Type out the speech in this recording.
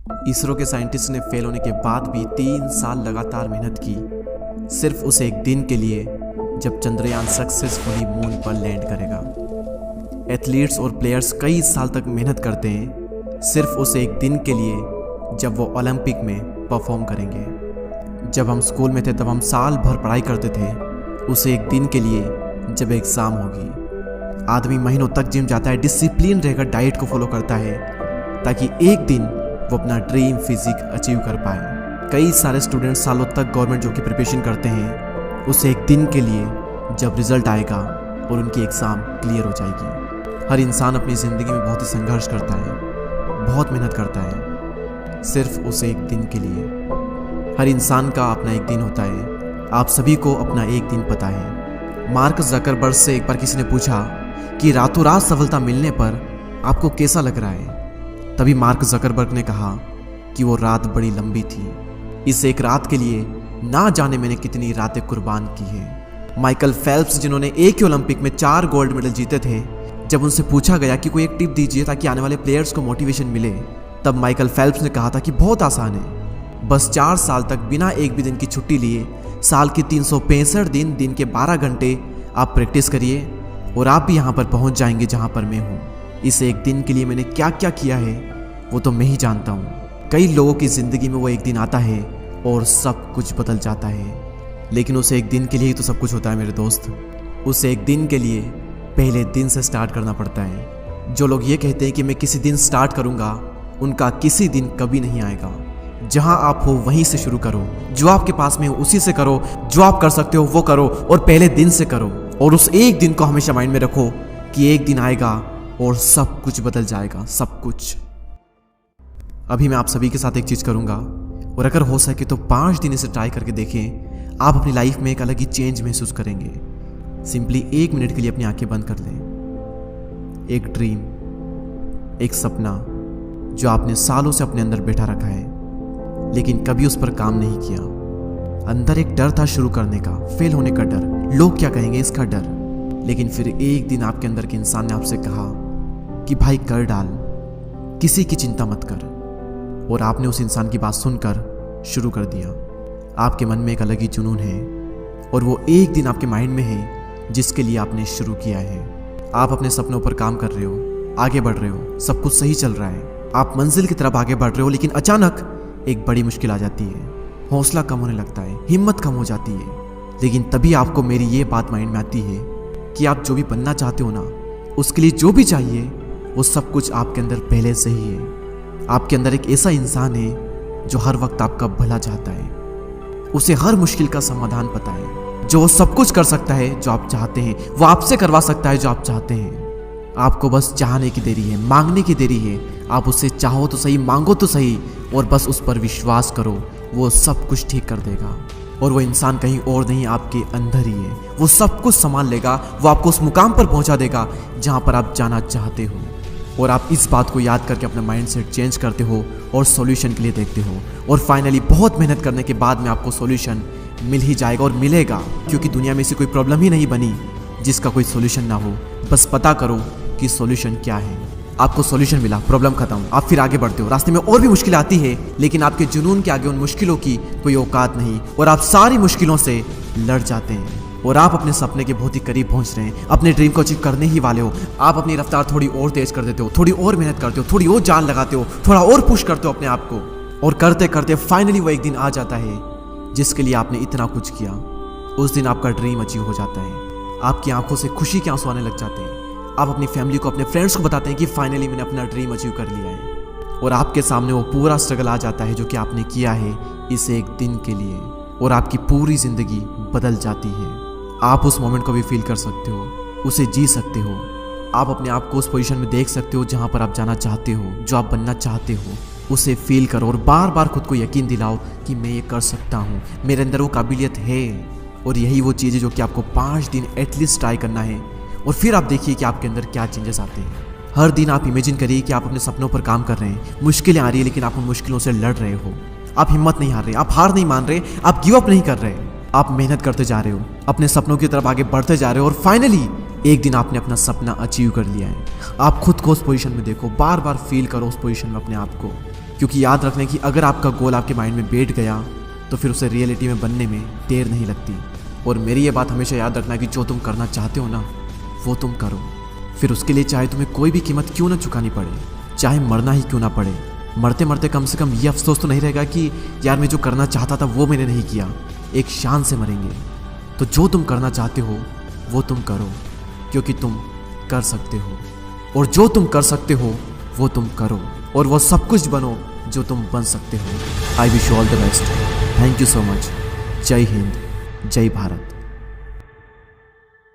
इसरो के साइंटिस्ट ने फेल होने के बाद भी 3 साल लगातार मेहनत की, सिर्फ उस एक दिन के लिए जब चंद्रयान सक्सेसफुली मून पर लैंड करेगा। एथलीट्स और प्लेयर्स कई साल तक मेहनत करते हैं सिर्फ उस एक दिन के लिए जब वो ओलंपिक में परफॉर्म करेंगे। जब हम स्कूल में थे तब हम साल भर पढ़ाई करते थे उस एक दिन के लिए जब एग्ज़ाम होगी। आदमी महीनों तक जिम जाता है, डिसिप्लिन रहकर डाइट को फॉलो करता है ताकि एक दिन वो अपना ड्रीम फिजिक अचीव कर पाए। कई सारे स्टूडेंट्स सालों तक गवर्नमेंट जॉब की प्रिपरेशन करते हैं उस एक दिन के लिए जब रिजल्ट आएगा और उनकी एग्ज़ाम क्लियर हो जाएगी। हर इंसान अपनी ज़िंदगी में बहुत ही संघर्ष करता है, बहुत मेहनत करता है सिर्फ उस एक दिन के लिए। हर इंसान का अपना एक दिन होता है, आप सभी को अपना एक दिन पता है। मार्क ज़करबर्ग से एक बार किसी ने पूछा कि रातों रात सफलता मिलने पर आपको कैसा लग रहा है? तभी मार्क ज़करबर्ग ने कहा कि वो रात बड़ी लंबी थी, इस एक रात के लिए ना जाने मैंने कितनी रातें कुर्बान की हैं। माइकल फेल्प्स जिन्होंने एक ही ओलंपिक में 4 गोल्ड मेडल जीते थे, जब उनसे पूछा गया कि कोई एक टिप दीजिए ताकि आने वाले प्लेयर्स को मोटिवेशन मिले, तब माइकल फेल्प्स ने कहा था कि बहुत आसान है, बस 4 साल तक बिना एक भी दिन की छुट्टी लिए साल के 365 दिन के 12 घंटे आप प्रैक्टिस करिए और आप भी यहाँ पर पहुँच जाएंगे जहाँ पर मैं हूँ। इस एक दिन के लिए मैंने क्या क्या किया है वो तो मैं ही जानता हूँ। कई लोगों की ज़िंदगी में वो एक दिन आता है और सब कुछ बदल जाता है, लेकिन उस एक दिन के लिए ही तो सब कुछ होता है मेरे दोस्त। उस एक दिन के लिए पहले दिन से स्टार्ट करना पड़ता है। जो लोग ये कहते हैं कि मैं किसी दिन स्टार्ट करूँगा, उनका किसी दिन कभी नहीं आएगा। जहाँ आप हो वहीं से शुरू करो, जो आपके पास में हो उसी से करो, जो आप कर सकते हो वो करो और पहले दिन से करो। और उस एक दिन को हमेशा माइंड में रखो कि एक दिन आएगा और सब कुछ बदल जाएगा, सब कुछ। अभी मैं आप सभी के साथ एक चीज़ करूँगा और अगर हो सके तो 5 दिन इसे ट्राई करके देखें। आप अपनी लाइफ में एक अलग ही चेंज महसूस करेंगे। सिंपली 1 मिनट के लिए अपनी आंखें बंद कर लें। एक ड्रीम, एक सपना जो आपने सालों से अपने अंदर बैठा रखा है लेकिन कभी उस पर काम नहीं किया। अंदर एक डर था शुरू करने का, फेल होने का डर, लोग क्या कहेंगे इसका डर। लेकिन फिर एक दिन आपके अंदर के इंसान ने आपसे कहा कि भाई कर डाल, किसी की चिंता मत कर। और आपने उस इंसान की बात सुनकर शुरू कर दिया। आपके मन में एक अलग ही जुनून है और वो एक दिन आपके माइंड में है जिसके लिए आपने शुरू किया है। आप अपने सपनों पर काम कर रहे हो, आगे बढ़ रहे हो, सब कुछ सही चल रहा है, आप मंजिल की तरफ आगे बढ़ रहे हो, लेकिन अचानक एक बड़ी मुश्किल आ जाती है। हौसला कम होने लगता है, हिम्मत कम हो जाती है। लेकिन तभी आपको मेरी ये बात माइंड में आती है कि आप जो भी बनना चाहते हो ना, उसके लिए जो भी चाहिए वो सब कुछ आपके अंदर पहले से ही है। आपके अंदर एक ऐसा इंसान है जो हर वक्त आपका भला चाहता है, उसे हर मुश्किल का समाधान पता है, जो वो सब कुछ कर सकता है जो आप चाहते हैं, वो आपसे करवा सकता है जो आप चाहते हैं। आपको बस चाहने की देरी है, मांगने की देरी है। आप उससे चाहो तो सही, मांगो तो सही और बस उस पर विश्वास करो, वो सब कुछ ठीक कर देगा। और वो इंसान कहीं और नहीं, आपके अंदर ही है। वो सब कुछ संभाल लेगा, वो आपको उस मुकाम पर पहुंचा देगा जहां पर आप जाना चाहते हो। और आप इस बात को याद करके अपना माइंडसेट चेंज करते हो और सॉल्यूशन के लिए देखते हो। और फाइनली बहुत मेहनत करने के बाद में आपको सॉल्यूशन मिल ही जाएगा और मिलेगा, क्योंकि दुनिया में ऐसी कोई प्रॉब्लम ही नहीं बनी जिसका कोई सॉल्यूशन ना हो। बस पता करो कि सॉल्यूशन क्या है। आपको सॉल्यूशन मिला, प्रॉब्लम खत्म, आप फिर आगे बढ़ते हो। रास्ते में और भी मुश्किल आती है, लेकिन आपके जुनून के आगे उन मुश्किलों की कोई औकात नहीं और आप सारी मुश्किलों से लड़ जाते हैं। और आप अपने सपने के बहुत ही करीब पहुंच रहे हैं, अपने ड्रीम को अचीव करने ही वाले हो। आप अपनी रफ्तार थोड़ी और तेज कर देते हो, थोड़ी और मेहनत करते हो, थोड़ी और जान लगाते हो, थोड़ा और पुश करते हो अपने आप को। और करते करते फाइनली वो एक दिन आ जाता है जिसके लिए आपने इतना कुछ किया। उस दिन आपका ड्रीम अचीव हो जाता है, आपकी आंखों से खुशी के आंसू आने लग जाते हैं। आप अपनी फैमिली को, अपने फ्रेंड्स को बताते हैं कि फाइनली मैंने अपना ड्रीम अचीव कर लिया है। और आपके सामने वो पूरा स्ट्रगल आ जाता है जो कि आपने किया है इस एक दिन के लिए, और आपकी पूरी जिंदगी बदल जाती है। आप उस मोमेंट को भी फील कर सकते हो, उसे जी सकते हो। आप अपने आप को उस पोजीशन में देख सकते हो जहां पर आप जाना चाहते हो, जो आप बनना चाहते हो, उसे फील करो और बार बार खुद को यकीन दिलाओ कि मैं ये कर सकता हूँ, मेरे अंदर वो काबिलियत है। और यही वो चीज़ है जो कि आपको 5 दिन एटलीस्ट ट्राई करना है। और फिर आप देखिए कि आपके अंदर क्या चेंजेस आते हैं। हर दिन आप इमेजिन करिए कि आप अपने सपनों पर काम कर रहे हैं, मुश्किलें आ रही है लेकिन आप उन मुश्किलों से लड़ रहे हो। आप हिम्मत नहीं हार रहे, आप हार नहीं मान रहे, आप गिव अप नहीं कर रहे, आप मेहनत करते जा रहे हो, अपने सपनों की तरफ आगे बढ़ते जा रहे हो। और फाइनली एक दिन आपने अपना सपना अचीव कर लिया है। आप खुद को उस पोजीशन में देखो, बार बार फील करो उस पोजीशन में अपने आप को। क्योंकि याद रखने कि अगर आपका गोल आपके माइंड में बैठ गया तो फिर उसे रियलिटी में बनने में देर नहीं लगती। और मेरी ये बात हमेशा याद रखना कि जो तुम करना चाहते हो ना वो तुम करो, फिर उसके लिए चाहे तुम्हें कोई भी कीमत क्यों ना चुकानी पड़े, चाहे मरना ही क्यों ना पड़े। मरते मरते कम से कम ये अफसोस तो नहीं रहेगा कि यार मैं जो करना चाहता था वो मैंने नहीं किया। एक शान से मरेंगे। तो जो तुम करना चाहते हो वो तुम करो, क्योंकि तुम कर सकते हो। और जो तुम कर सकते हो वो तुम करो, और वो सब कुछ बनो जो तुम बन सकते हो। I wish you all the best. Thank you so much. जय हिंद, जय भारत।